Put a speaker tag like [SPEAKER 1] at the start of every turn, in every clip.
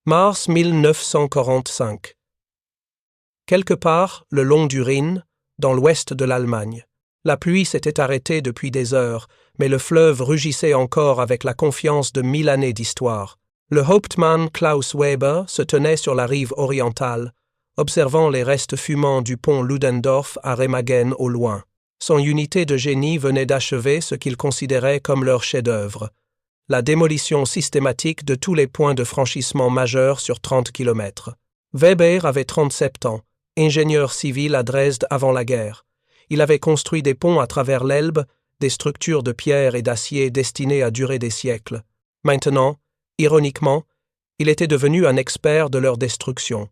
[SPEAKER 1] Mars 1945. Quelque part, le long du Rhin, dans l'ouest de l'Allemagne. La pluie s'était arrêtée depuis des heures, mais le fleuve rugissait encore avec la confiance de 1000 années d'histoire. Le Hauptmann Klaus Weber se tenait sur la rive orientale, observant les restes fumants du pont Ludendorff à Remagen au loin. Son unité de génie venait d'achever ce qu'il considérait comme leur chef-d'œuvre, la démolition systématique de tous les points de franchissement majeurs sur 30 km. Weber avait 37 ans, ingénieur civil à Dresde avant la guerre. Il avait construit des ponts à travers l'Elbe, des structures de pierre et d'acier destinées à durer des siècles. Maintenant, ironiquement, il était devenu un expert de leur destruction.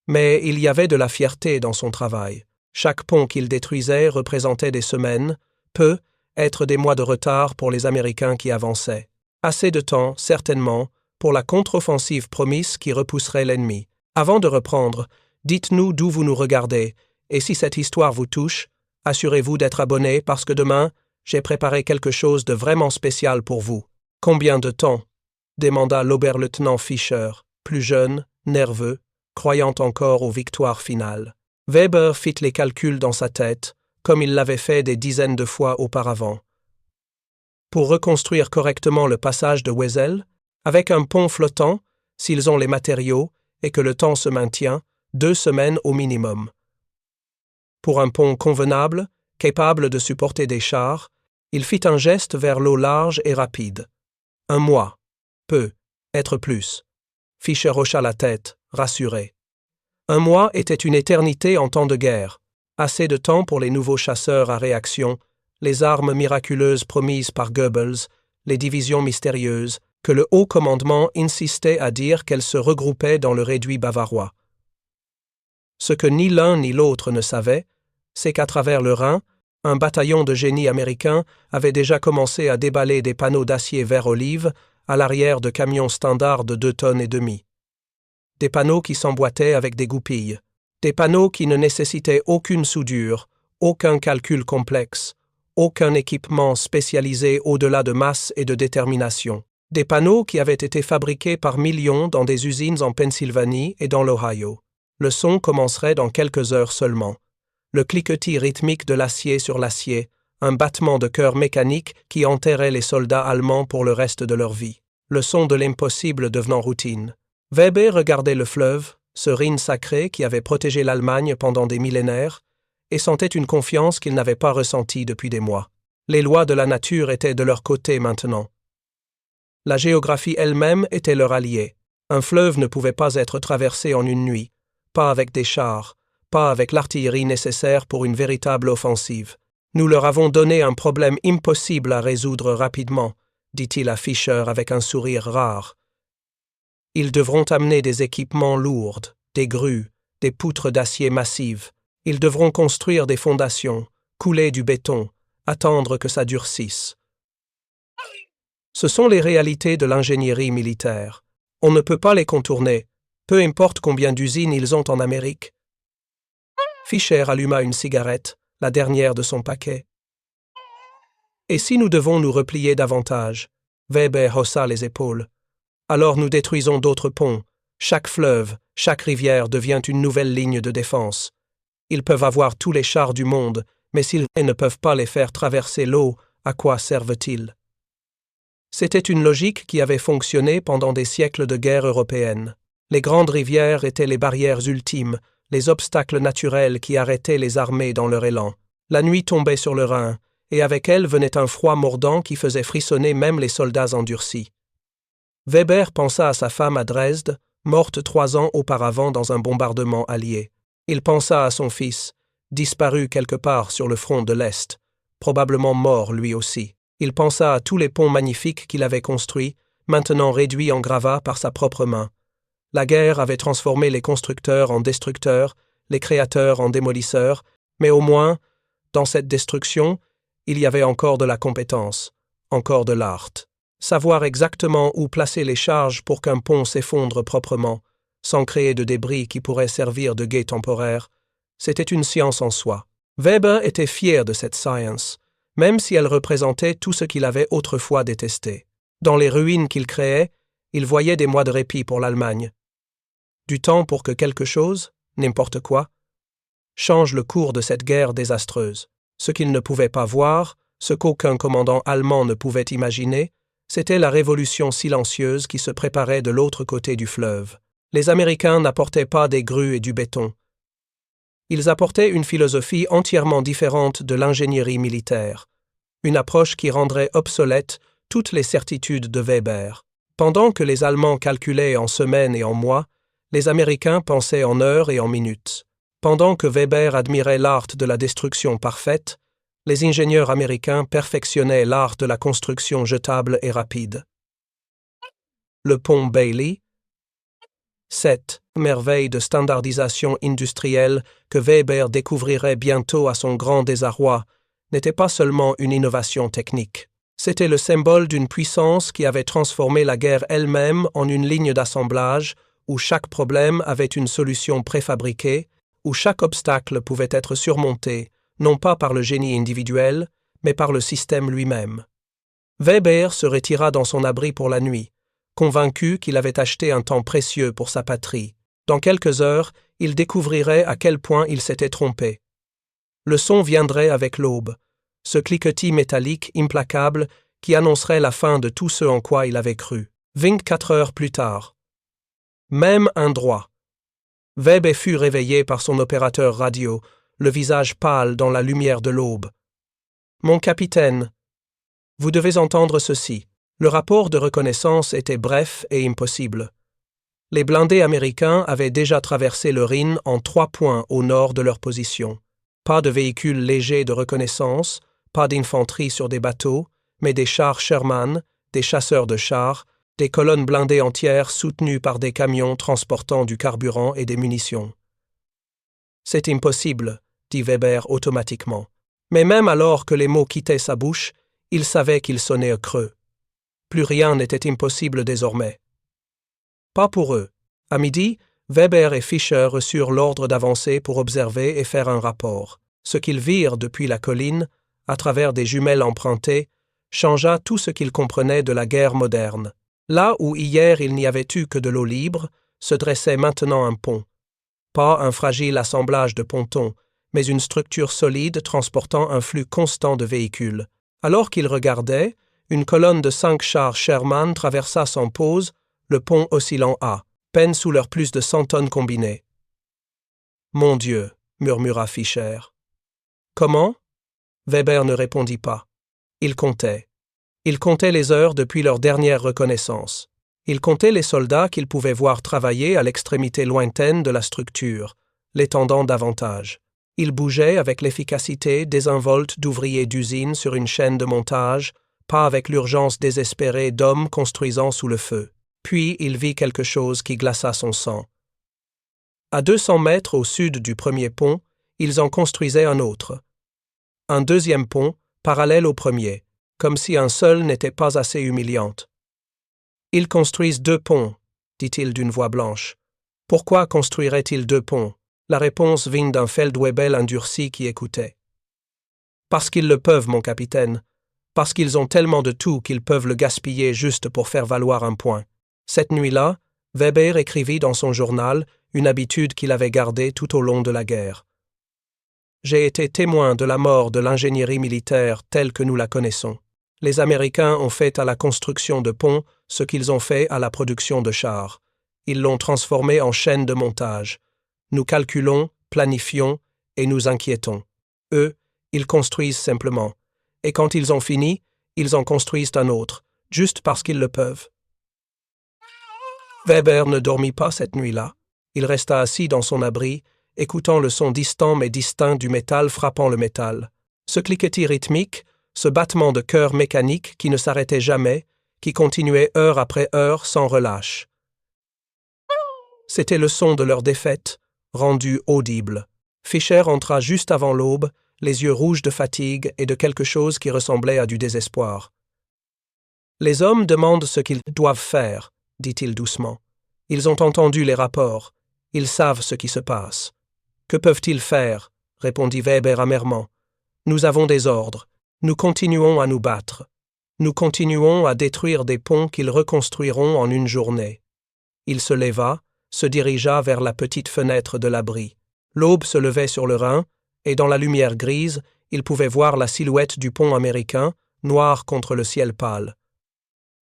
[SPEAKER 1] Mais il y avait de la fierté dans son travail. Chaque pont qu'il détruisait représentait des semaines, peut-être des mois de retard pour les Américains qui avançaient. Assez de temps, certainement, pour la contre-offensive promise qui repousserait l'ennemi. Avant de reprendre, dites-nous d'où vous nous regardez, et si cette histoire vous touche, assurez-vous d'être abonné parce que demain, j'ai préparé quelque chose de vraiment spécial pour vous. Combien de temps? Demanda l'Oberlieutenant Fischer, plus jeune, nerveux, croyant encore aux victoires finales. Weber fit les calculs dans sa tête, comme il l'avait fait des dizaines de fois auparavant. Pour reconstruire correctement le passage de Wesel, avec un pont flottant, s'ils ont les matériaux et que le temps se maintient, 2 semaines au minimum. Pour un pont convenable, capable de supporter des chars, il fit un geste vers l'eau large et rapide. 1 mois. Être plus. Fischer hocha la tête, rassuré. 1 mois était une éternité en temps de guerre. Assez de temps pour les nouveaux chasseurs à réaction, les armes miraculeuses promises par Goebbels, les divisions mystérieuses, que le haut commandement insistait à dire qu'elles se regroupaient dans le réduit bavarois. Ce que ni l'un ni l'autre ne savaient, c'est qu'à travers le Rhin, un bataillon de génie américain avait déjà commencé à déballer des panneaux d'acier vert olive à l'arrière de camions standards de 2,5 tonnes. Des panneaux qui s'emboîtaient avec des goupilles. Des panneaux qui ne nécessitaient aucune soudure, aucun calcul complexe, aucun équipement spécialisé au-delà de masse et de détermination. Des panneaux qui avaient été fabriqués par millions dans des usines en Pennsylvanie et dans l'Ohio. Le son commencerait dans quelques heures seulement. Le cliquetis rythmique de l'acier sur l'acier, un battement de cœur mécanique qui enterrait les soldats allemands pour le reste de leur vie. Le son de l'impossible devenant routine. Weber regardait le fleuve, ce Rhin sacré qui avait protégé l'Allemagne pendant des millénaires, et sentait une confiance qu'il n'avait pas ressentie depuis des mois. Les lois de la nature étaient de leur côté maintenant. La géographie elle-même était leur allié. Un fleuve ne pouvait pas être traversé en une nuit, pas avec des chars, pas avec l'artillerie nécessaire pour une véritable offensive. Nous leur avons donné un problème impossible à résoudre rapidement, dit-il à Fischer avec un sourire rare. Ils devront amener des équipements lourds, des grues, des poutres d'acier massives. Ils devront construire des fondations, couler du béton, attendre que ça durcisse. Ce sont les réalités de l'ingénierie militaire. On ne peut pas les contourner, peu importe combien d'usines ils ont en Amérique. Fischer alluma une cigarette, la dernière de son paquet. Et si nous devons nous replier davantage? Weber haussa les épaules. Alors nous détruisons d'autres ponts. Chaque fleuve, chaque rivière devient une nouvelle ligne de défense. Ils peuvent avoir tous les chars du monde, mais s'ils ne peuvent pas les faire traverser l'eau, à quoi servent-ils? C'était une logique qui avait fonctionné pendant des siècles de guerre européenne. Les grandes rivières étaient les barrières ultimes, les obstacles naturels qui arrêtaient les armées dans leur élan. La nuit tombait sur le Rhin, et avec elle venait un froid mordant qui faisait frissonner même les soldats endurcis. Weber pensa à sa femme à Dresde, morte 3 ans auparavant dans un bombardement allié. Il pensa à son fils, disparu quelque part sur le front de l'Est, probablement mort lui aussi. Il pensa à tous les ponts magnifiques qu'il avait construits, maintenant réduits en gravats par sa propre main. La guerre avait transformé les constructeurs en destructeurs, les créateurs en démolisseurs, mais au moins, dans cette destruction, il y avait encore de la compétence, encore de l'art. Savoir exactement où placer les charges pour qu'un pont s'effondre proprement, sans créer de débris qui pourraient servir de guet temporaire, c'était une science en soi. Weber était fier de cette science, même si elle représentait tout ce qu'il avait autrefois détesté. Dans les ruines qu'il créait, Il voyait des mois de répit pour l'Allemagne. Du temps pour que quelque chose, n'importe quoi, change le cours de cette guerre désastreuse. Ce qu'il ne pouvait pas voir, ce qu'aucun commandant allemand ne pouvait imaginer, c'était la révolution silencieuse qui se préparait de l'autre côté du fleuve. Les Américains n'apportaient pas des grues et du béton. Ils apportaient une philosophie entièrement différente de l'ingénierie militaire, une approche qui rendrait obsolètes toutes les certitudes de Weber. Pendant que les Allemands calculaient en semaines et en mois, les Américains pensaient en heures et en minutes. Pendant que Weber admirait l'art de la destruction parfaite, les ingénieurs américains perfectionnaient l'art de la construction jetable et rapide. Le pont Bailey, cette merveille de standardisation industrielle que Weber découvrirait bientôt à son grand désarroi, n'était pas seulement une innovation technique. C'était le symbole d'une puissance qui avait transformé la guerre elle-même en une ligne d'assemblage où chaque problème avait une solution préfabriquée, où chaque obstacle pouvait être surmonté, non pas par le génie individuel, mais par le système lui-même. Weber se retira dans son abri pour la nuit, convaincu qu'il avait acheté un temps précieux pour sa patrie. Dans quelques heures, il découvrirait à quel point il s'était trompé. Le son viendrait avec l'aube, ce cliquetis métallique implacable qui annoncerait la fin de tout ce en quoi il avait cru. 24 heures plus tard. Même un droit. Weber fut réveillé par son opérateur radio, le visage pâle dans la lumière de l'aube. « Mon capitaine, vous devez entendre ceci. » Le rapport de reconnaissance était bref et impossible. Les blindés américains avaient déjà traversé le Rhin en 3 points au nord de leur position. Pas de véhicules légers de reconnaissance, pas d'infanterie sur des bateaux, mais des chars Sherman, des chasseurs de chars, des colonnes blindées entières soutenues par des camions transportant du carburant et des munitions. « C'est impossible, » dit Weber automatiquement. Mais même alors que les mots quittaient sa bouche, il savait qu'ils sonnaient creux. Plus rien n'était impossible désormais. Pas pour eux. À midi, Weber et Fischer reçurent l'ordre d'avancer pour observer et faire un rapport. Ce qu'ils virent depuis la colline, à travers des jumelles empruntées, changea tout ce qu'ils comprenaient de la guerre moderne. Là où hier il n'y avait eu que de l'eau libre, se dressait maintenant un pont. Pas un fragile assemblage de pontons, mais une structure solide transportant un flux constant de véhicules. Alors qu'ils regardaient, une colonne de 5 chars Sherman traversa sans pause le pont oscillant à peine sous leurs plus de 100 tonnes combinées. « Mon Dieu !» murmura Fischer. « Comment ?» Weber ne répondit pas. Il comptait. Il comptait les heures depuis leur dernière reconnaissance. Il comptait les soldats qu'il pouvait voir travailler à l'extrémité lointaine de la structure, l'étendant davantage. Il bougeait avec l'efficacité désinvolte d'ouvriers d'usine sur une chaîne de montage, pas avec l'urgence désespérée d'hommes construisant sous le feu. Puis il vit quelque chose qui glaça son sang. À 200 mètres au sud du premier pont, ils en construisaient un autre. Un deuxième pont, parallèle au premier, comme si un seul n'était pas assez humiliant. « Ils construisent 2 ponts, » dit-il d'une voix blanche. « Pourquoi construiraient-ils 2 ponts ?» La réponse vint d'un Feldwebel endurci qui écoutait. « Parce qu'ils le peuvent, mon capitaine. Parce qu'ils ont tellement de tout qu'ils peuvent le gaspiller juste pour faire valoir un point. » Cette nuit-là, Weber écrivit dans son journal une habitude qu'il avait gardée tout au long de la guerre. « J'ai été témoin de la mort de l'ingénierie militaire telle que nous la connaissons. Les Américains ont fait à la construction de ponts ce qu'ils ont fait à la production de chars. Ils l'ont transformé en chaîne de montage. Nous calculons, planifions et nous inquiétons. Eux, ils construisent simplement. Et quand ils ont fini, ils en construisent un autre, juste parce qu'ils le peuvent. » Weber ne dormit pas cette nuit-là. Il resta assis dans son abri, écoutant le son distant mais distinct du métal frappant le métal. Ce cliquetis rythmique, ce battement de cœur mécanique qui ne s'arrêtait jamais, qui continuait heure après heure sans relâche. C'était le son de leur défaite, rendu audible. Fischer entra juste avant l'aube, les yeux rouges de fatigue et de quelque chose qui ressemblait à du désespoir. « Les hommes demandent ce qu'ils doivent faire, » dit-il doucement. « Ils ont entendu les rapports. Ils savent ce qui se passe. »« Que peuvent-ils faire ?» répondit Weber amèrement. « Nous avons des ordres. Nous continuons à nous battre. Nous continuons à détruire des ponts qu'ils reconstruiront en une journée. Il se leva, se dirigea vers la petite fenêtre de l'abri. L'aube se levait sur le Rhin, et dans la lumière grise, il pouvait voir la silhouette du pont américain, noir contre le ciel pâle.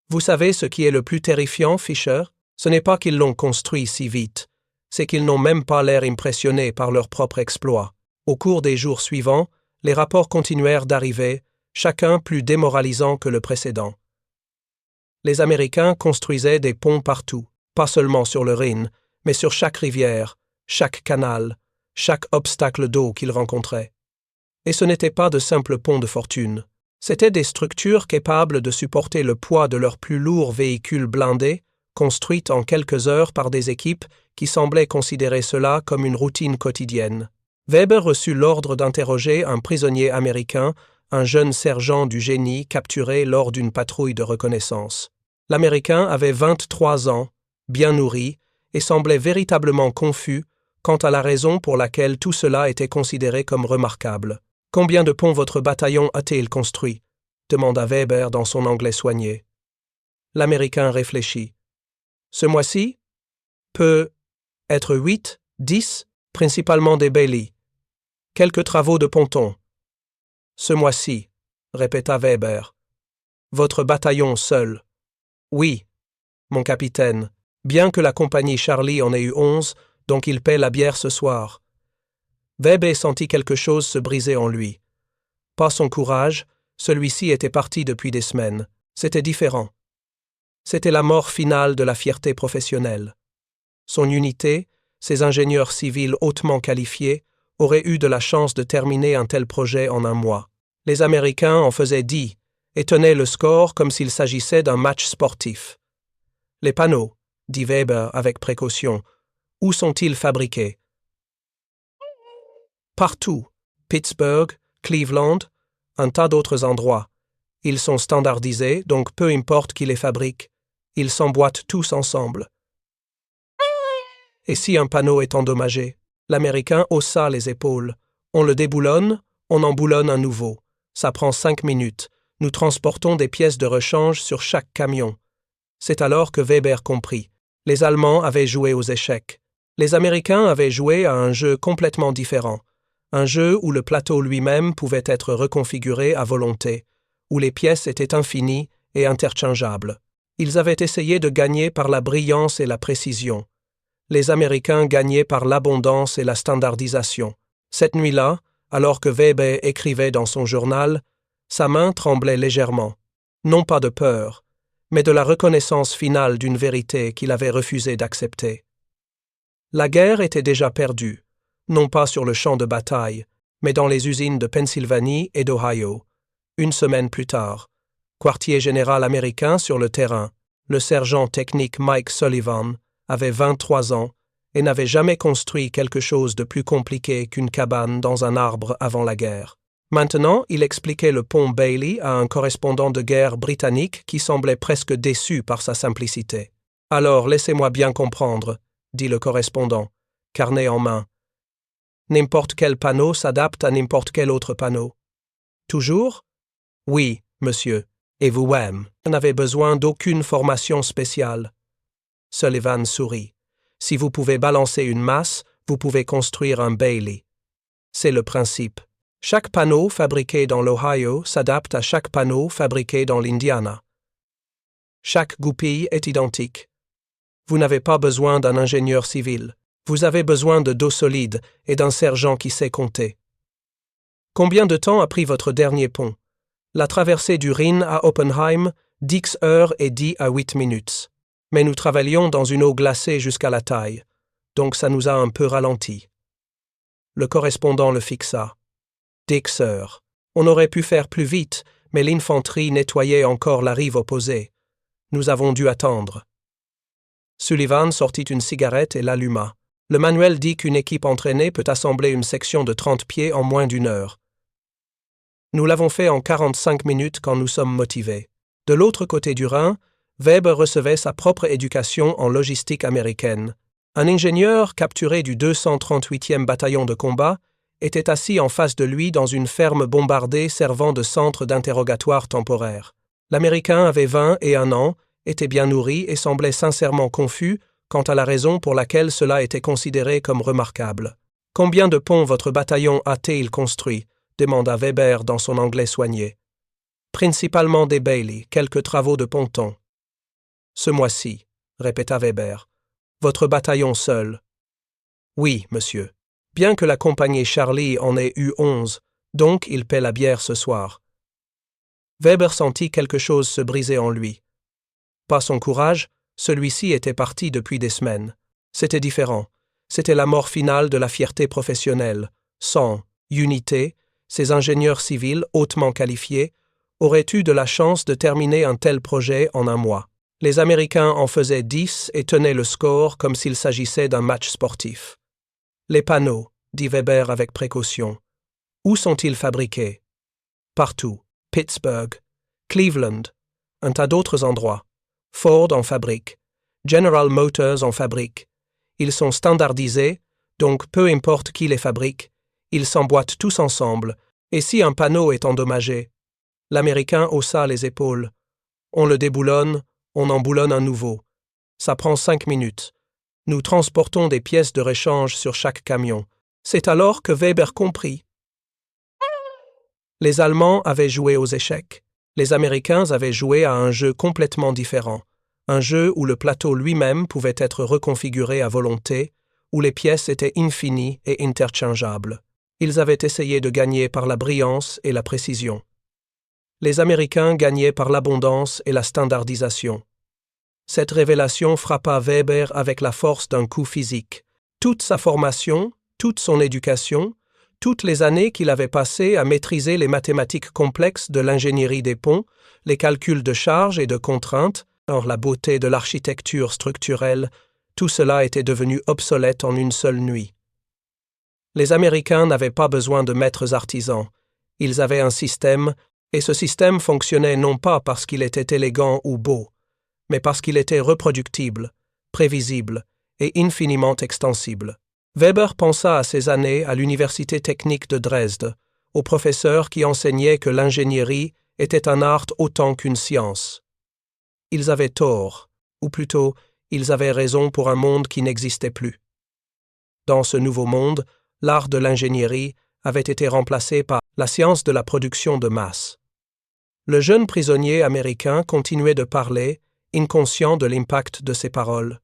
[SPEAKER 1] Vous savez ce qui est le plus terrifiant, Fischer? Ce n'est pas qu'ils l'ont construit si vite, c'est qu'ils n'ont même pas l'air impressionnés par leur propre exploit. Au cours des jours suivants, les rapports continuèrent d'arriver, chacun plus démoralisant que le précédent. Les Américains construisaient des ponts partout, pas seulement sur le Rhin, mais sur chaque rivière, chaque canal, chaque obstacle d'eau qu'ils rencontraient. Et ce n'étaient pas de simples ponts de fortune. C'étaient des structures capables de supporter le poids de leurs plus lourds véhicules blindés, construites en quelques heures par des équipes qui semblaient considérer cela comme une routine quotidienne. Weber reçut l'ordre d'interroger un prisonnier américain, un jeune sergent du génie capturé lors d'une patrouille de reconnaissance. L'Américain avait 23 ans, bien nourri, et semblait véritablement confus quant à la raison pour laquelle tout cela était considéré comme remarquable. « Combien de ponts votre bataillon a-t-il construit » demanda Weber dans son anglais soigné. L'Américain réfléchit. « Ce mois-ci peut être 8, 10, principalement des Bailey. Quelques travaux de ponton. »« Ce mois-ci, » répéta Weber. « Votre bataillon seul. »« Oui, mon capitaine, bien que la compagnie Charlie en ait eu 11, donc il paie la bière ce soir. » Weber sentit quelque chose se briser en lui. Pas son courage, celui-ci était parti depuis des semaines. C'était différent. C'était la mort finale de la fierté professionnelle. Son unité, ses ingénieurs civils hautement qualifiés, auraient eu de la chance de terminer un tel projet en un mois. Les Américains en faisaient 10 et tenaient le score comme s'il s'agissait d'un match sportif. « Les panneaux, » dit Weber avec précaution, « où sont-ils fabriqués ?»« Partout. Pittsburgh, Cleveland, un tas d'autres endroits. Ils sont standardisés, donc peu importe qui les fabrique. Ils s'emboîtent tous ensemble. » « Et si un panneau est endommagé ?» L'Américain haussa les épaules. « On le déboulonne, on en boulonne un nouveau. Ça prend 5 minutes. Nous transportons des pièces de rechange sur chaque camion. » C'est alors que Weber comprit. Les Allemands avaient joué aux échecs. Les Américains avaient joué à un jeu complètement différent. Un jeu où le plateau lui-même pouvait être reconfiguré à volonté, où les pièces étaient infinies et interchangeables. Ils avaient essayé de gagner par la brillance et la précision. Les Américains gagnaient par l'abondance et la standardisation. Cette nuit-là, alors que Weber écrivait dans son journal, sa main tremblait légèrement, non pas de peur, mais de la reconnaissance finale d'une vérité qu'il avait refusé d'accepter. La guerre était déjà perdue, non pas sur le champ de bataille, mais dans les usines de Pennsylvanie et d'Ohio. Une semaine plus tard, quartier général américain sur le terrain, le sergent technique Mike Sullivan avait 23 ans et n'avait jamais construit quelque chose de plus compliqué qu'une cabane dans un arbre avant la guerre. Maintenant, il expliquait le pont Bailey à un correspondant de guerre britannique qui semblait presque déçu par sa simplicité. « Alors, laissez-moi bien comprendre, » dit le correspondant, carnet en main. « N'importe quel panneau s'adapte à n'importe quel autre panneau. »« Toujours ? » ?»« Oui, monsieur. Et vous-même, vous n'avez besoin d'aucune formation spéciale. » Sullivan sourit. « Si vous pouvez balancer une masse, vous pouvez construire un Bailey. C'est le principe. Chaque panneau fabriqué dans l'Ohio s'adapte à chaque panneau fabriqué dans l'Indiana. Chaque goupille est identique. Vous n'avez pas besoin d'un ingénieur civil. Vous avez besoin de dos solides et d'un sergent qui sait compter. Combien de temps a pris votre dernier pont? La traversée du Rhin à Oppenheim, 10 heures et 10 à 8 minutes. Mais nous travaillions dans une eau glacée jusqu'à la taille, donc ça nous a un peu ralenti. Le correspondant le fixa. 10 heures. On aurait pu faire plus vite, mais l'infanterie nettoyait encore la rive opposée. Nous avons dû attendre. Sullivan sortit une cigarette et l'alluma. Le manuel dit qu'une équipe entraînée peut assembler une section de 30 pieds en moins d'1 heure. Nous l'avons fait en 45 minutes quand nous sommes motivés. De l'autre côté du Rhin, Weber recevait sa propre éducation en logistique américaine. Un ingénieur capturé du 238e bataillon de combat était assis en face de lui dans une ferme bombardée servant de centre d'interrogatoire temporaire. L'Américain avait 21 ans, était bien nourri et semblait sincèrement confus quant à la raison pour laquelle cela était considéré comme remarquable. « Combien de ponts votre bataillon a-t-il construit » demanda Weber dans son anglais soigné. « Principalement des Bailey, quelques travaux de ponton. »« Ce mois-ci, » répéta Weber. « Votre bataillon seul. »« Oui, monsieur. Bien que la compagnie Charlie en ait eu 11, donc il paie la bière ce soir. » Weber sentit quelque chose se briser en lui. Pas son courage, celui-ci était parti depuis des semaines. C'était différent. C'était la mort finale de la fierté professionnelle. Sans unité, ces ingénieurs civils hautement qualifiés auraient eu de la chance de terminer un tel projet en un mois. Les Américains en faisaient 10 et tenaient le score comme s'il s'agissait d'un match sportif. « Les panneaux, » dit Weber avec précaution. « Où sont-ils fabriqués ?»« Partout. Pittsburgh, Cleveland, un tas d'autres endroits. Ford en fabrique. General Motors en fabrique. Ils sont standardisés, donc peu importe qui les fabrique, ils s'emboîtent tous ensemble, et si un panneau est endommagé, l'Américain haussa les épaules. On le déboulonne, on en boulonne un nouveau. Ça prend 5 minutes. Nous transportons des pièces de rechange sur chaque camion. C'est alors que Weber comprit. Les Allemands avaient joué aux échecs. Les Américains avaient joué à un jeu complètement différent. Un jeu où le plateau lui-même pouvait être reconfiguré à volonté, où les pièces étaient infinies et interchangeables. Ils avaient essayé de gagner par la brillance et la précision. Les Américains gagnaient par l'abondance et la standardisation. Cette révélation frappa Weber avec la force d'un coup physique. Toute sa formation, toute son éducation, toutes les années qu'il avait passées à maîtriser les mathématiques complexes de l'ingénierie des ponts, les calculs de charges et de contraintes, or la beauté de l'architecture structurelle, tout cela était devenu obsolète en une seule nuit. Les Américains n'avaient pas besoin de maîtres artisans. Ils avaient un système, et ce système fonctionnait non pas parce qu'il était élégant ou beau, mais parce qu'il était reproductible, prévisible et infiniment extensible. Weber pensa à ces années à l'Université technique de Dresde, aux professeurs qui enseignaient que l'ingénierie était un art autant qu'une science. Ils avaient tort, ou plutôt, ils avaient raison pour un monde qui n'existait plus. Dans ce nouveau monde, l'art de l'ingénierie avait été remplacé par la science de la production de masse. Le jeune prisonnier américain continuait de parler, inconscient de l'impact de ses paroles.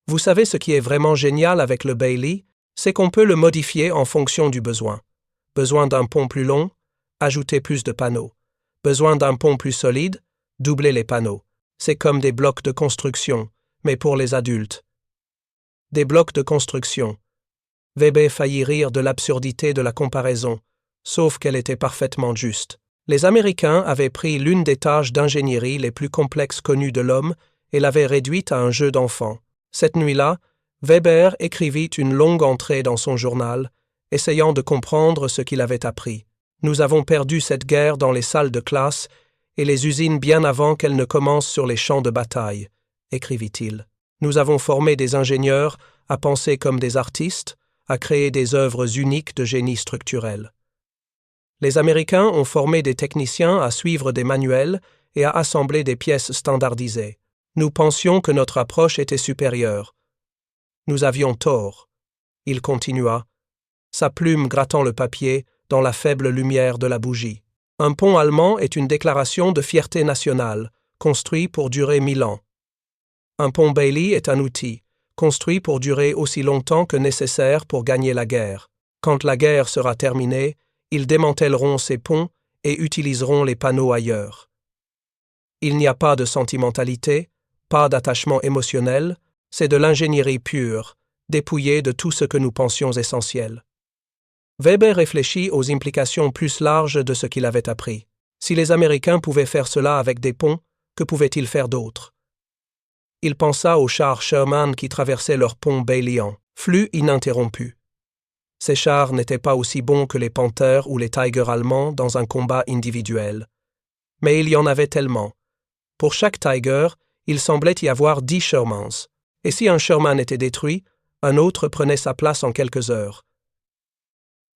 [SPEAKER 1] Vous savez ce qui est vraiment génial avec le Bailey, c'est qu'on peut le modifier en fonction du besoin. Besoin d'un pont plus long, ajouter plus de panneaux. Besoin d'un pont plus solide, doubler les panneaux. C'est comme des blocs de construction, mais pour les adultes. Des blocs de construction. Weber faillit rire de l'absurdité de la comparaison, sauf qu'elle était parfaitement juste. Les Américains avaient pris l'une des tâches d'ingénierie les plus complexes connues de l'homme et l'avaient réduite à un jeu d'enfant. Cette nuit-là, Weber écrivit une longue entrée dans son journal, essayant de comprendre ce qu'il avait appris. « Nous avons perdu cette guerre dans les salles de classe et les usines bien avant qu'elle ne commence sur les champs de bataille, » écrivit-il. « Nous avons formé des ingénieurs à penser comme des artistes, à créer des œuvres uniques de génie structurel. Les Américains ont formé des techniciens à suivre des manuels et à assembler des pièces standardisées. Nous pensions que notre approche était supérieure. Nous avions tort. » Il continua, sa plume grattant le papier dans la faible lumière de la bougie. « Un pont allemand est une déclaration de fierté nationale, construit pour durer 1000 ans. Un pont Bailey est un outil, construit pour durer aussi longtemps que nécessaire pour gagner la guerre. Quand la guerre sera terminée, ils démantèleront ces ponts et utiliseront les panneaux ailleurs. Il n'y a pas de sentimentalité, pas d'attachement émotionnel, c'est de l'ingénierie pure, dépouillée de tout ce que nous pensions essentiel. » Weber réfléchit aux implications plus larges de ce qu'il avait appris. Si les Américains pouvaient faire cela avec des ponts, que pouvaient-ils faire d'autre? Il pensa aux chars Sherman qui traversaient leur pont Baileyan, flux ininterrompu. Ces chars n'étaient pas aussi bons que les Panthers ou les Tigers allemands dans un combat individuel. Mais il y en avait tellement. Pour chaque Tiger, il semblait y avoir 10 Shermans. Et si un Sherman était détruit, un autre prenait sa place en quelques heures.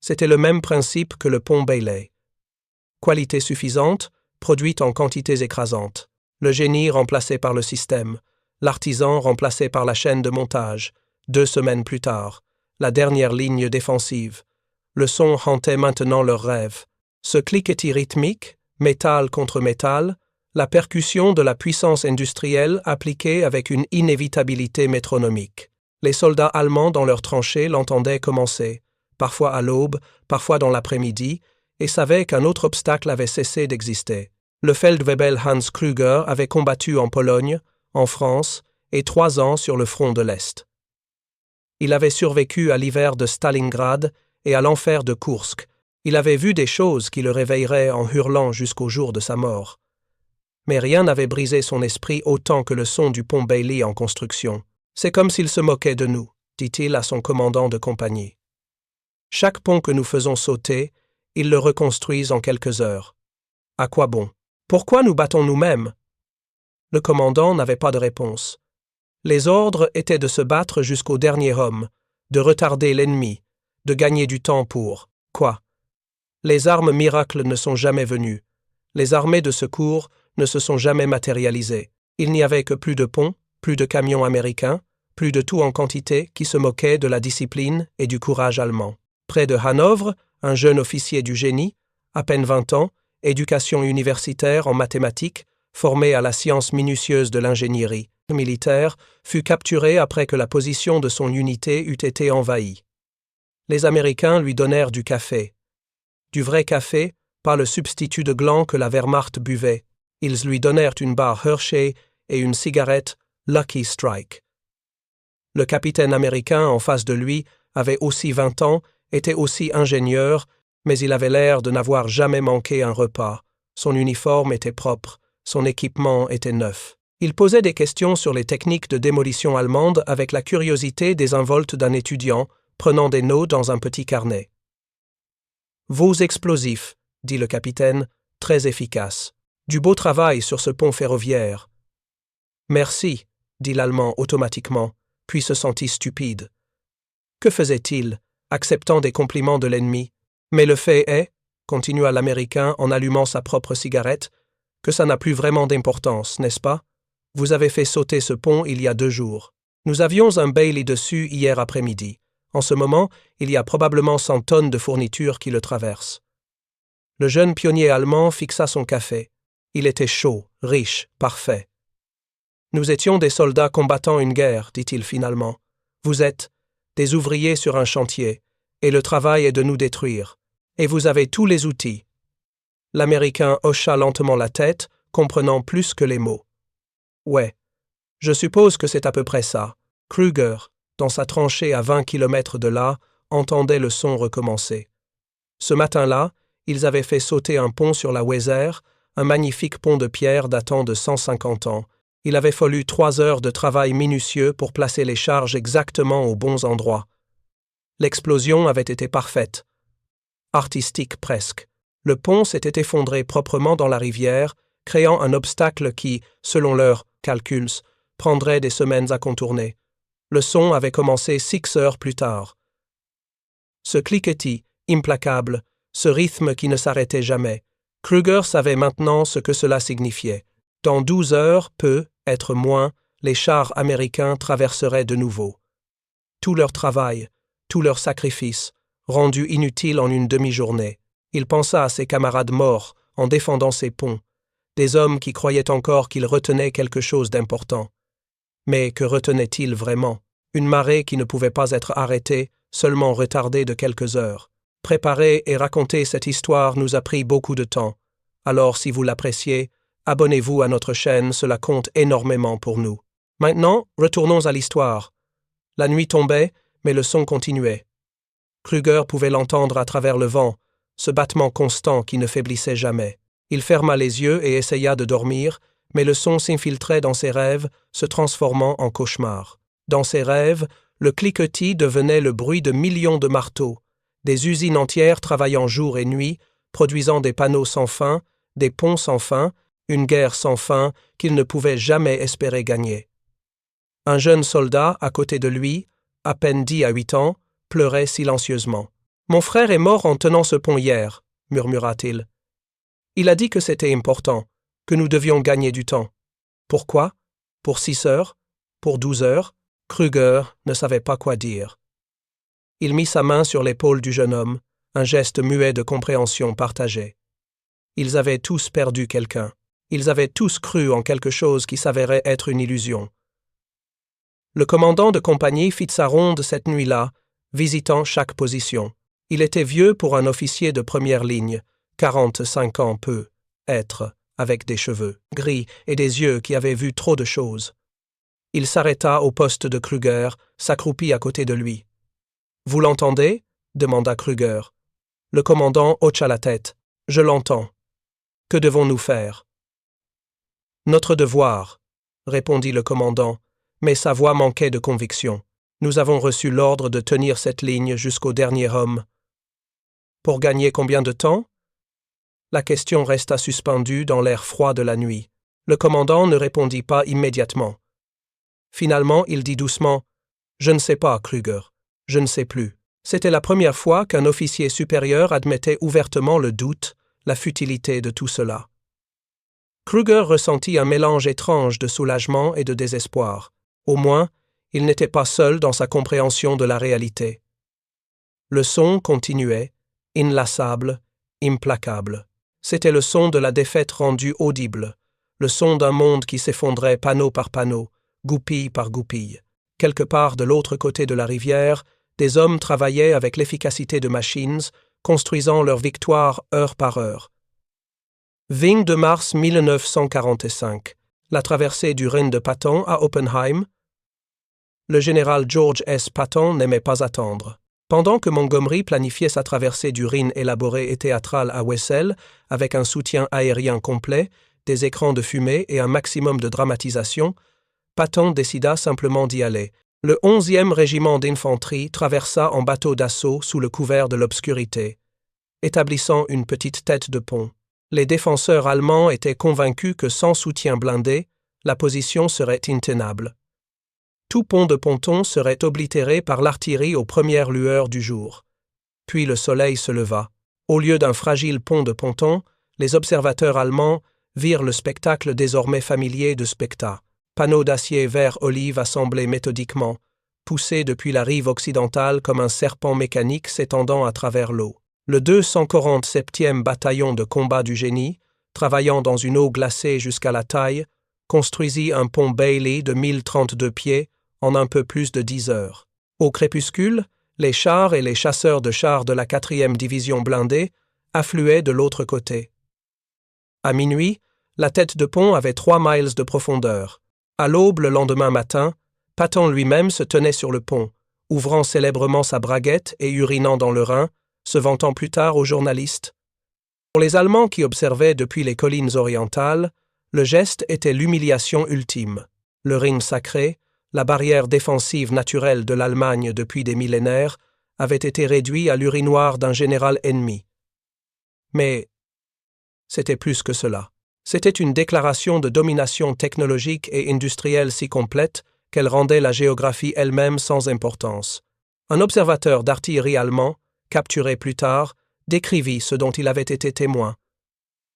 [SPEAKER 1] C'était le même principe que le pont Bailey. Qualité suffisante, produite en quantités écrasantes. Le génie remplacé par le système, l'artisan remplacé par la chaîne de montage. 2 semaines plus tard, la dernière ligne défensive. Le son hantait maintenant leurs rêves. Ce cliquetis rythmique, métal contre métal, la percussion de la puissance industrielle appliquée avec une inévitabilité métronomique. Les soldats allemands dans leurs tranchées l'entendaient commencer, parfois à l'aube, parfois dans l'après-midi, et savaient qu'un autre obstacle avait cessé d'exister. Le Feldwebel Hans Krüger avait combattu en Pologne, en France, et 3 ans sur le front de l'Est. Il avait survécu à l'hiver de Stalingrad et à l'enfer de Koursk. Il avait vu des choses qui le réveilleraient en hurlant jusqu'au jour de sa mort. Mais rien n'avait brisé son esprit autant que le son du pont Bailey en construction. « C'est comme s'il se moquait de nous », dit-il à son commandant de compagnie. « Chaque pont que nous faisons sauter, ils le reconstruisent en quelques heures. À quoi bon? Pourquoi nous battons nous-mêmes » Le commandant n'avait pas de réponse. Les ordres étaient de se battre jusqu'au dernier homme, de retarder l'ennemi, de gagner du temps pour quoi? Les armes miracles ne sont jamais venues. Les armées de secours ne se sont jamais matérialisées. Il n'y avait que plus de ponts, plus de camions américains, plus de tout en quantité qui se moquaient de la discipline et du courage allemand. Près de Hanovre, un jeune officier du génie, à peine 20 ans, éducation universitaire en mathématiques, formé à la science minutieuse de l'ingénierie militaire, fut capturé après que la position de son unité eût été envahie. Les Américains lui donnèrent du café. Du vrai café, pas le substitut de gland que la Wehrmacht buvait. Ils lui donnèrent une barre Hershey et une cigarette Lucky Strike. Le capitaine américain en face de lui avait aussi 20 ans, était aussi ingénieur, mais il avait l'air de n'avoir jamais manqué un repas. Son uniforme était propre, son équipement était neuf. Il posait des questions sur les techniques de démolition allemandes avec la curiosité désinvolte d'un étudiant, prenant des notes dans un petit carnet. « Vos explosifs, » dit le capitaine, très efficace. « Du beau travail sur ce pont ferroviaire. »« Merci, » dit l'Allemand automatiquement, puis se sentit stupide. Que faisait-il, acceptant des compliments de l'ennemi? Mais le fait est, continua l'Américain en allumant sa propre cigarette, que ça n'a plus vraiment d'importance, n'est-ce pas? Vous avez fait sauter ce pont il y a 2 jours. Nous avions un Bailey dessus hier après-midi. En ce moment, il y a probablement 100 tonnes de fournitures qui le traversent. Le jeune pionnier allemand fixa son café. Il était chaud, riche, parfait. Nous étions des soldats combattant une guerre, dit-il finalement. Vous êtes des ouvriers sur un chantier, et le travail est de nous détruire. Et vous avez tous les outils. L'Américain hocha lentement la tête, comprenant plus que les mots. Ouais, je suppose que c'est à peu près ça. Krüger, dans sa tranchée à 20 km de là, entendait le son recommencer. Ce matin-là, ils avaient fait sauter un pont sur la Weser, un magnifique pont de pierre datant de 150 ans. Il avait fallu 3 heures de travail minutieux pour placer les charges exactement aux bons endroits. L'explosion avait été parfaite. Artistique presque. Le pont s'était effondré proprement dans la rivière, créant un obstacle qui, selon leurs calculs, prendrait des semaines à contourner. Le son avait commencé 6 heures plus tard. Ce cliquetis, implacable, ce rythme qui ne s'arrêtait jamais, Krüger savait maintenant ce que cela signifiait. Dans 12 heures, peut-être moins, les chars américains traverseraient de nouveau. Tout leur travail, tout leur sacrifice, rendu inutile en une demi-journée. Il pensa à ses camarades morts en défendant ces ponts, des hommes qui croyaient encore qu'ils retenaient quelque chose d'important. Mais que retenaient-ils vraiment? Une marée qui ne pouvait pas être arrêtée, seulement retardée de quelques heures. Préparer et raconter cette histoire nous a pris beaucoup de temps. Alors, si vous l'appréciez, abonnez-vous à notre chaîne, cela compte énormément pour nous. Maintenant, retournons à l'histoire. La nuit tombait, mais le son continuait. Krüger pouvait l'entendre à travers le vent, ce battement constant qui ne faiblissait jamais. Il ferma les yeux et essaya de dormir, mais le son s'infiltrait dans ses rêves, se transformant en cauchemar. Dans ses rêves, le cliquetis devenait le bruit de millions de marteaux, des usines entières travaillant jour et nuit, produisant des panneaux sans fin, des ponts sans fin, une guerre sans fin qu'il ne pouvait jamais espérer gagner. Un jeune soldat, à côté de lui, à peine 10 à 8 ans, pleurait silencieusement. « Mon frère est mort en tenant ce pont hier », murmura-t-il. Il a dit que c'était important, que nous devions gagner du temps. Pourquoi? Pour 6 heures? Pour 12 heures? Kruger ne savait pas quoi dire. Il mit sa main sur l'épaule du jeune homme, un geste muet de compréhension partagée. Ils avaient tous perdu quelqu'un. Ils avaient tous cru en quelque chose qui s'avérait être une illusion. Le commandant de compagnie fit sa ronde cette nuit-là, visitant chaque position. Il était vieux pour un officier de première ligne, 45 ans peut être, avec des cheveux gris et des yeux qui avaient vu trop de choses. Il s'arrêta au poste de Kruger, s'accroupit à côté de lui. « Vous l'entendez » demanda Kruger. Le commandant hocha la tête. « Je l'entends. Que devons-nous faire » ? « Notre devoir, » répondit le commandant, mais sa voix manquait de conviction. « Nous avons reçu l'ordre de tenir cette ligne jusqu'au dernier homme. » « Pour gagner combien de temps » ? La question resta suspendue dans l'air froid de la nuit. Le commandant ne répondit pas immédiatement. Finalement, il dit doucement « Je ne sais pas, Kruger. Je ne sais plus. » C'était la première fois qu'un officier supérieur admettait ouvertement le doute, la futilité de tout cela. Kruger ressentit un mélange étrange de soulagement et de désespoir. Au moins, il n'était pas seul dans sa compréhension de la réalité. Le son continuait, inlassable, implacable. C'était le son de la défaite rendue audible, le son d'un monde qui s'effondrait panneau par panneau, goupille par goupille. Quelque part de l'autre côté de la rivière, des hommes travaillaient avec l'efficacité de machines, construisant leur victoire heure par heure. 22 mars 1945, la traversée du Rhin de Patton à Oppenheim. Le général George S. Patton n'aimait pas attendre. Pendant que Montgomery planifiait sa traversée du Rhin élaborée et théâtrale à Wesel, avec un soutien aérien complet, des écrans de fumée et un maximum de dramatisation, Patton décida simplement d'y aller. Le 11e régiment d'infanterie traversa en bateau d'assaut sous le couvert de l'obscurité, établissant une petite tête de pont. Les défenseurs allemands étaient convaincus que sans soutien blindé, la position serait intenable. Tout pont de ponton serait oblitéré par l'artillerie aux premières lueurs du jour. Puis le soleil se leva. Au lieu d'un fragile pont de ponton, les observateurs allemands virent le spectacle désormais familier de Specta. Panneaux d'acier vert olive assemblés méthodiquement, poussés depuis la rive occidentale comme un serpent mécanique s'étendant à travers l'eau. Le 247e bataillon de combat du génie, travaillant dans une eau glacée jusqu'à la taille, construisit un pont Bailey de 1032 pieds en un peu plus de 10 heures. Au crépuscule, les chars et les chasseurs de chars de la 4e division blindée affluaient de l'autre côté. À minuit, la tête de pont avait 3 miles de profondeur. À l'aube le lendemain matin, Patton lui-même se tenait sur le pont, ouvrant célèbrement sa braguette et urinant dans le Rhin, se vantant plus tard aux journalistes. Pour les Allemands qui observaient depuis les collines orientales, le geste était l'humiliation ultime. Le Rhin sacré, la barrière défensive naturelle de l'Allemagne depuis des millénaires, avait été réduit à l'urinoir d'un général ennemi. Mais c'était plus que cela. C'était une déclaration de domination technologique et industrielle si complète qu'elle rendait la géographie elle-même sans importance. Un observateur d'artillerie allemand, capturé plus tard, décrivit ce dont il avait été témoin.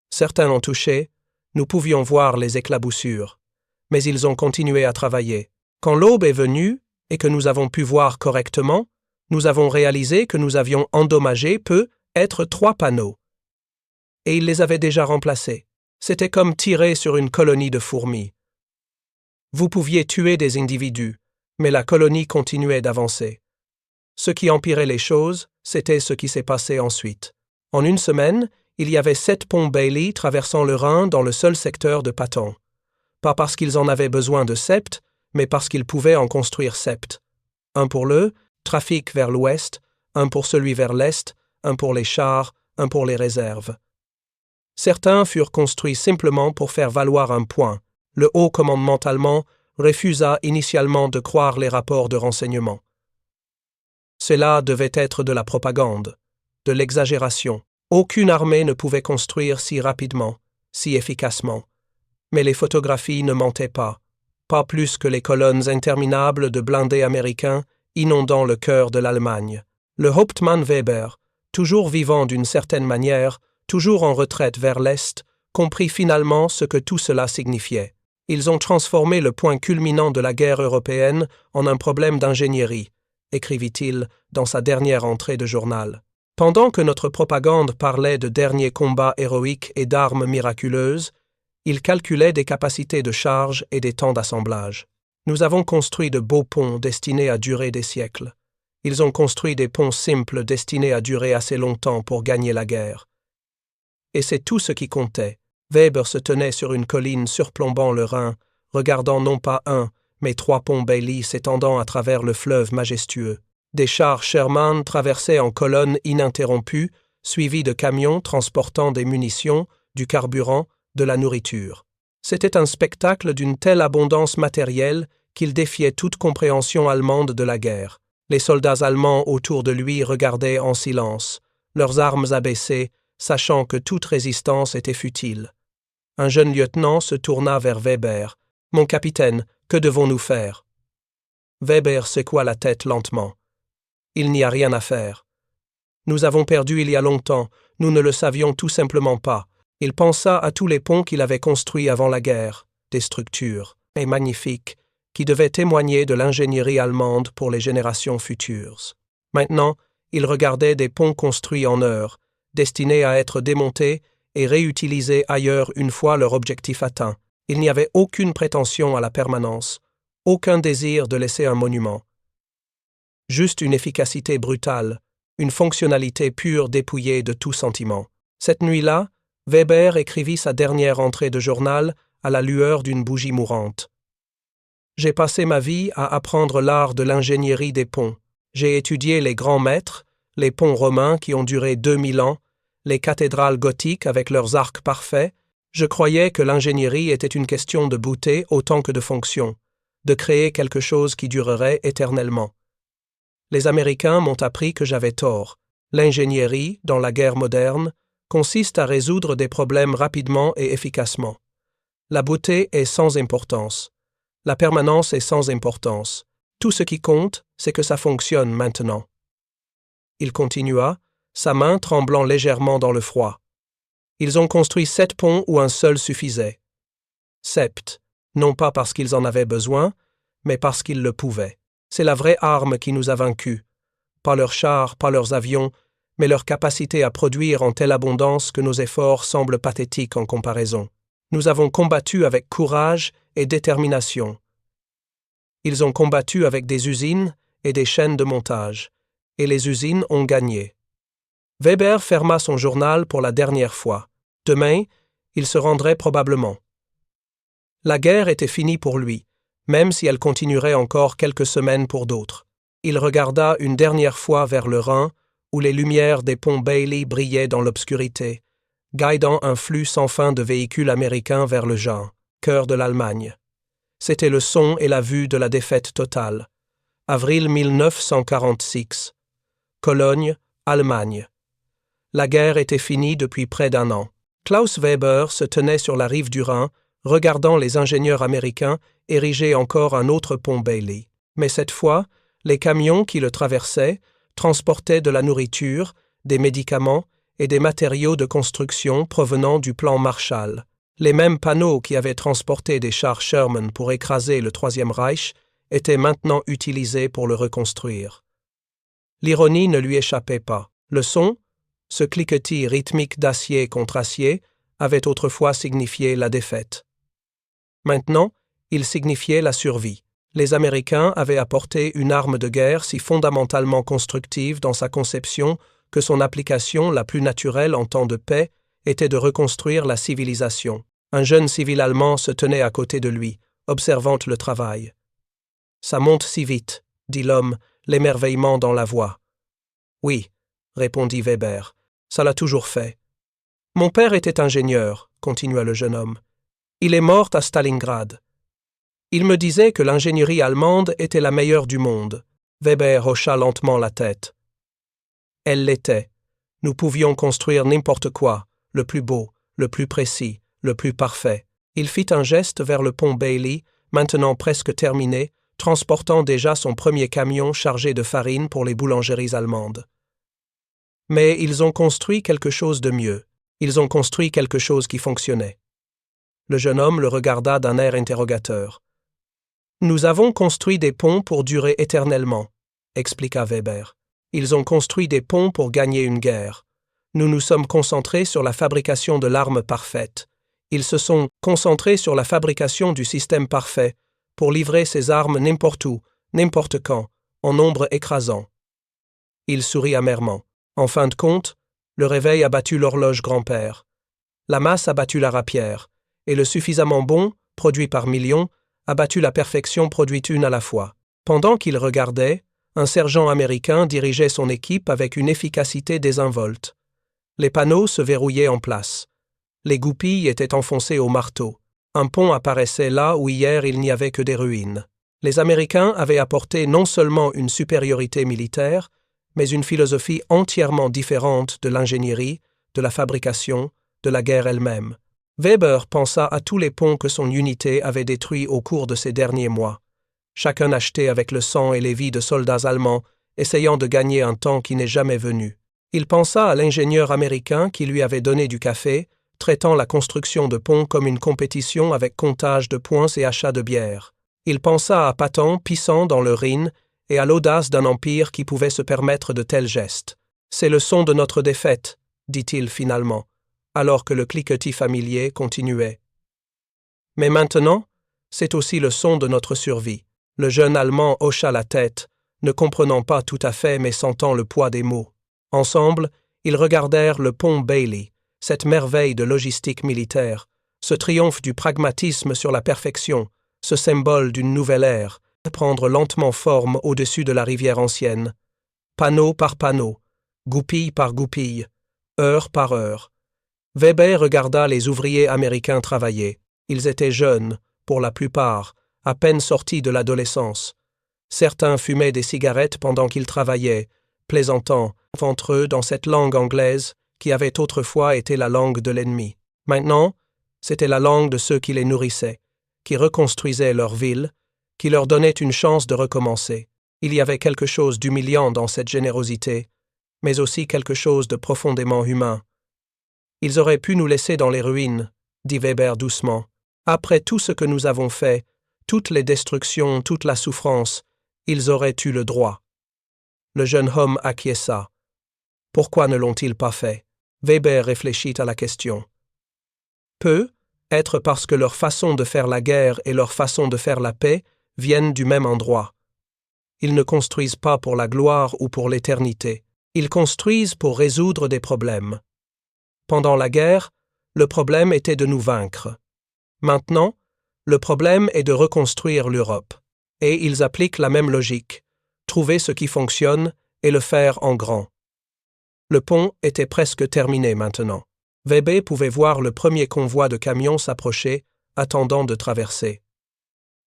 [SPEAKER 1] Certains l'ont touché, nous pouvions voir les éclaboussures, mais ils ont continué à travailler. Quand l'aube est venue et que nous avons pu voir correctement, nous avons réalisé que nous avions endommagé peut-être 3 panneaux. Et ils les avaient déjà remplacés. C'était comme tirer sur une colonie de fourmis. Vous pouviez tuer des individus, mais la colonie continuait d'avancer. Ce qui empirait les choses, c'était ce qui s'est passé ensuite. En une semaine, il y avait 7 ponts Bailey traversant le Rhin dans le seul secteur de Patton. Pas parce qu'ils en avaient besoin de 7, mais parce qu'ils pouvaient en construire 7. Un pour le trafic vers l'ouest, un pour celui vers l'est, un pour les chars, un pour les réserves. Certains furent construits simplement pour faire valoir un point. Le haut commandement allemand refusa initialement de croire les rapports de renseignement. Cela devait être de la propagande, de l'exagération. Aucune armée ne pouvait construire si rapidement, si efficacement. Mais les photographies ne mentaient pas plus que les colonnes interminables de blindés américains inondant le cœur de l'Allemagne. Le Hauptmann Weber, toujours vivant d'une certaine manière, toujours en retraite vers l'Est, comprit finalement ce que tout cela signifiait. Ils ont transformé le point culminant de la guerre européenne en un problème d'ingénierie, écrivit-il dans sa dernière entrée de journal. Pendant que notre propagande parlait de derniers combats héroïques et d'armes miraculeuses, il calculait des capacités de charge et des temps d'assemblage. Nous avons construit de beaux ponts destinés à durer des siècles. Ils ont construit des ponts simples destinés à durer assez longtemps pour gagner la guerre. Et c'est tout ce qui comptait. Weber se tenait sur une colline surplombant le Rhin, regardant non pas un, mais 3 ponts Bailey s'étendant à travers le fleuve majestueux. Des chars Sherman traversaient en colonne ininterrompue, suivis de camions transportant des munitions, du carburant, de la nourriture. C'était un spectacle d'une telle abondance matérielle qu'il défiait toute compréhension allemande de la guerre. Les soldats allemands autour de lui regardaient en silence, leurs armes abaissées, sachant que toute résistance était futile. Un jeune lieutenant se tourna vers Weber. « Mon capitaine, que devons-nous faire » Weber secoua la tête lentement. « Il n'y a rien à faire. Nous avons perdu il y a longtemps, nous ne le savions tout simplement pas. » Il pensa à tous les ponts qu'il avait construits avant la guerre, des structures, et magnifiques, qui devaient témoigner de l'ingénierie allemande pour les générations futures. Maintenant, il regardait des ponts construits en heures, destinés à être démontés et réutilisés ailleurs une fois leur objectif atteint. Il n'y avait aucune prétention à la permanence, aucun désir de laisser un monument. Juste une efficacité brutale, une fonctionnalité pure dépouillée de tout sentiment. Cette nuit-là, Weber écrivit sa dernière entrée de journal à la lueur d'une bougie mourante. « J'ai passé ma vie à apprendre l'art de l'ingénierie des ponts. J'ai étudié les grands maîtres, les ponts romains qui ont duré 2000 ans, les cathédrales gothiques avec leurs arcs parfaits. Je croyais que l'ingénierie était une question de beauté autant que de fonction, de créer quelque chose qui durerait éternellement. Les Américains m'ont appris que j'avais tort. L'ingénierie, dans la guerre moderne, consiste à résoudre des problèmes rapidement et efficacement. La beauté est sans importance. La permanence est sans importance. Tout ce qui compte, c'est que ça fonctionne maintenant. » Il continua, sa main tremblant légèrement dans le froid. « Ils ont construit 7 ponts où un seul suffisait. 7, non pas parce qu'ils en avaient besoin, mais parce qu'ils le pouvaient. C'est la vraie arme qui nous a vaincus. Pas leurs chars, pas leurs avions, mais leur capacité à produire en telle abondance que nos efforts semblent pathétiques en comparaison. Nous avons combattu avec courage et détermination. Ils ont combattu avec des usines et des chaînes de montage, et les usines ont gagné. » Weber ferma son journal pour la dernière fois. Demain, il se rendrait probablement. La guerre était finie pour lui, même si elle continuerait encore quelques semaines pour d'autres. Il regarda une dernière fois vers le Rhin, où les lumières des ponts Bailey brillaient dans l'obscurité, guidant un flux sans fin de véhicules américains vers le Rhin, cœur de l'Allemagne. C'était le son et la vue de la défaite totale. Avril 1946. Cologne, Allemagne. La guerre était finie depuis près d'1 an. Klaus Weber se tenait sur la rive du Rhin, regardant les ingénieurs américains ériger encore un autre pont Bailey. Mais cette fois, les camions qui le traversaient transportaient de la nourriture, des médicaments et des matériaux de construction provenant du plan Marshall. Les mêmes panneaux qui avaient transporté des chars Sherman pour écraser le Troisième Reich étaient maintenant utilisés pour le reconstruire. L'ironie ne lui échappait pas. Le son, ce cliquetis rythmique d'acier contre acier, avait autrefois signifié la défaite. Maintenant, il signifiait la survie. Les Américains avaient apporté une arme de guerre si fondamentalement constructive dans sa conception que son application la plus naturelle en temps de paix était de reconstruire la civilisation. Un jeune civil allemand se tenait à côté de lui, observant le travail. « Ça monte si vite », dit l'homme, l'émerveillement dans la voix. « Oui », répondit Weber, « ça l'a toujours fait. »« Mon père était ingénieur », continua le jeune homme. « Il est mort à Stalingrad. Il me disait que l'ingénierie allemande était la meilleure du monde. » Weber hocha lentement la tête. « Elle l'était. Nous pouvions construire n'importe quoi, le plus beau, le plus précis, le plus parfait. » Il fit un geste vers le pont Bailey, maintenant presque terminé, transportant déjà son premier camion chargé de farine pour les boulangeries allemandes. Mais ils ont construit quelque chose de mieux. Ils ont construit quelque chose qui fonctionnait. Le jeune homme le regarda d'un air interrogateur. « Nous avons construit des ponts pour durer éternellement, » expliqua Weber. « Ils ont construit des ponts pour gagner une guerre. Nous nous sommes concentrés sur la fabrication de l'arme parfaite. Ils se sont concentrés sur la fabrication du système parfait, pour livrer ces armes n'importe où, n'importe quand, en nombre écrasant. » Il sourit amèrement. En fin de compte, le réveil a battu l'horloge grand-père. La masse a battu la rapière, et le suffisamment bon, produit par millions, a battu la perfection produite une à la fois. Pendant qu'il regardait, un sergent américain dirigeait son équipe avec une efficacité désinvolte. Les panneaux se verrouillaient en place. Les goupilles étaient enfoncées au marteau. Un pont apparaissait là où hier il n'y avait que des ruines. Les Américains avaient apporté non seulement une supériorité militaire, mais une philosophie entièrement différente de l'ingénierie, de la fabrication, de la guerre elle-même. Weber pensa à tous les ponts que son unité avait détruits au cours de ces derniers mois, chacun acheté avec le sang et les vies de soldats allemands, essayant de gagner un temps qui n'est jamais venu. Il pensa à l'ingénieur américain qui lui avait donné du café, traitant la construction de ponts comme une compétition avec comptage de points et achat de bière. Il pensa à Patton pissant dans le Rhin et à l'audace d'un empire qui pouvait se permettre de tels gestes. « C'est le son de notre défaite, » dit-il finalement, alors que le cliquetis familier continuait. « Mais maintenant, c'est aussi le son de notre survie. » Le jeune Allemand hocha la tête, ne comprenant pas tout à fait mais sentant le poids des mots. Ensemble, ils regardèrent le pont Bailey, cette merveille de logistique militaire, ce triomphe du pragmatisme sur la perfection, ce symbole d'une nouvelle ère, prendre lentement forme au-dessus de la rivière ancienne. Panneau par panneau, goupille par goupille, heure par heure. Weber regarda les ouvriers américains travailler. Ils étaient jeunes, pour la plupart, à peine sortis de l'adolescence. Certains fumaient des cigarettes pendant qu'ils travaillaient, plaisantant entre eux dans cette langue anglaise qui avait autrefois été la langue de l'ennemi. Maintenant, c'était la langue de ceux qui les nourrissaient, qui reconstruisaient leur ville, qui leur donnait une chance de recommencer. Il y avait quelque chose d'humiliant dans cette générosité, mais aussi quelque chose de profondément humain. « Ils auraient pu nous laisser dans les ruines, » dit Weber doucement. « Après tout ce que nous avons fait, toutes les destructions, toute la souffrance, ils auraient eu le droit. » Le jeune homme acquiesça. Pourquoi ne l'ont-ils pas fait? Weber réfléchit à la question. Peut-être parce que leur façon de faire la guerre et leur façon de faire la paix viennent du même endroit. Ils ne construisent pas pour la gloire ou pour l'éternité. Ils construisent pour résoudre des problèmes. Pendant la guerre, le problème était de nous vaincre. Maintenant, le problème est de reconstruire l'Europe. Et ils appliquent la même logique, trouver ce qui fonctionne et le faire en grand. Le pont était presque terminé maintenant. Weber pouvait voir le premier convoi de camions s'approcher, attendant de traverser.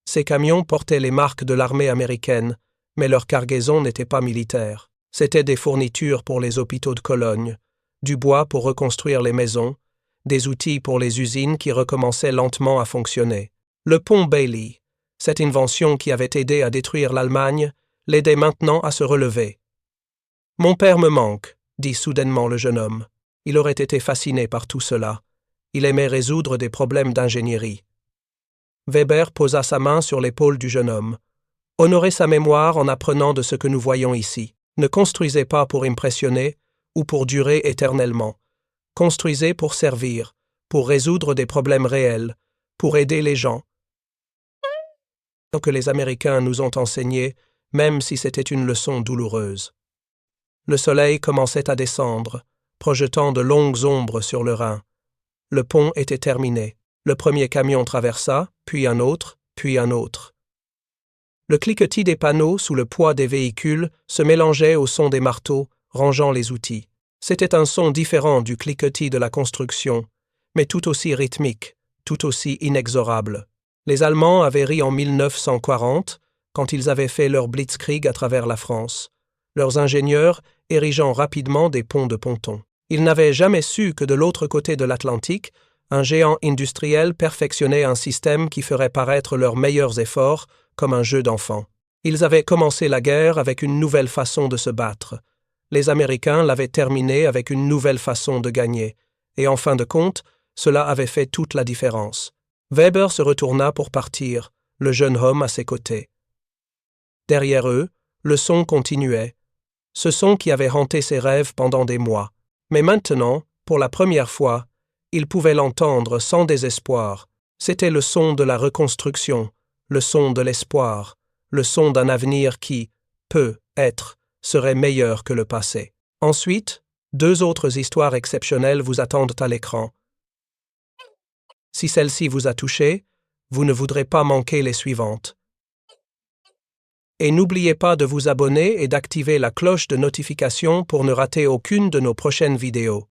[SPEAKER 1] Ces camions portaient les marques de l'armée américaine, mais leur cargaison n'était pas militaire. C'étaient des fournitures pour les hôpitaux de Cologne, du bois pour reconstruire les maisons, des outils pour les usines qui recommençaient lentement à fonctionner. Le pont Bailey, cette invention qui avait aidé à détruire l'Allemagne, l'aidait maintenant à se relever. « Mon père me manque, » dit soudainement le jeune homme. Il aurait été fasciné par tout cela. Il aimait résoudre des problèmes d'ingénierie. Weber posa sa main sur l'épaule du jeune homme. Honorez sa mémoire en apprenant de ce que nous voyons ici. Ne construisez pas pour impressionner ou pour durer éternellement. Construisez pour servir, pour résoudre des problèmes réels, pour aider les gens. Que les Américains nous ont enseigné, même si c'était une leçon douloureuse. Le soleil commençait à descendre, projetant de longues ombres sur le Rhin. Le pont était terminé. Le premier camion traversa, puis un autre, puis un autre. Le cliquetis des panneaux sous le poids des véhicules se mélangeait au son des marteaux, rangeant les outils. C'était un son différent du cliquetis de la construction, mais tout aussi rythmique, tout aussi inexorable. Les Allemands avaient ri en 1940, quand ils avaient fait leur blitzkrieg à travers la France, leurs ingénieurs érigeant rapidement des ponts de ponton. Ils n'avaient jamais su que de l'autre côté de l'Atlantique, un géant industriel perfectionnait un système qui ferait paraître leurs meilleurs efforts comme un jeu d'enfant. Ils avaient commencé la guerre avec une nouvelle façon de se battre. Les Américains l'avaient terminée avec une nouvelle façon de gagner, et en fin de compte, cela avait fait toute la différence. Weber se retourna pour partir, le jeune homme à ses côtés. Derrière eux, le son continuait, ce son qui avait hanté ses rêves pendant des mois. Mais maintenant, pour la première fois, il pouvait l'entendre sans désespoir. C'était le son de la reconstruction, le son de l'espoir, le son d'un avenir qui, peut-être, serait meilleur que le passé. Ensuite, 2 autres histoires exceptionnelles vous attendent à l'écran. Si celle-ci vous a touché, vous ne voudrez pas manquer les suivantes. Et n'oubliez pas de vous abonner et d'activer la cloche de notification pour ne rater aucune de nos prochaines vidéos.